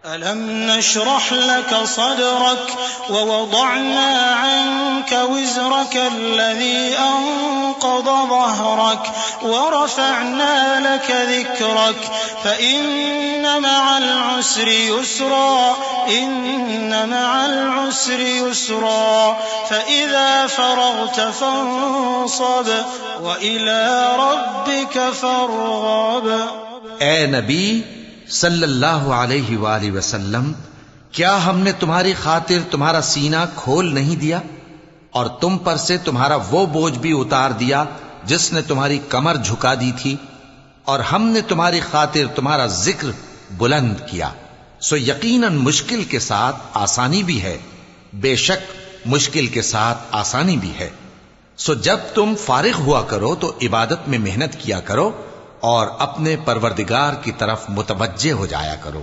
ألم نشرح لك صدرك ووضعنا عنك وزرك الذي أنقض ظهرك ورفعنا لك ذكرك فإن مع العسر يسرا إن مع العسر يسرا فإذا فرغت فانصب وإلى ربك فارغب۔ اے نبی صلی اللہ علیہ وآلہ وسلم، کیا ہم نے تمہاری خاطر تمہارا سینہ کھول نہیں دیا اور تم پر سے تمہارا وہ بوجھ بھی اتار دیا جس نے تمہاری کمر جھکا دی تھی، اور ہم نے تمہاری خاطر تمہارا ذکر بلند کیا، سو یقیناً مشکل کے ساتھ آسانی بھی ہے، بے شک مشکل کے ساتھ آسانی بھی ہے۔ سو جب تم فارغ ہوا کرو تو عبادت میں محنت کیا کرو اور اپنے پروردگار کی طرف متوجہ ہو جایا کرو۔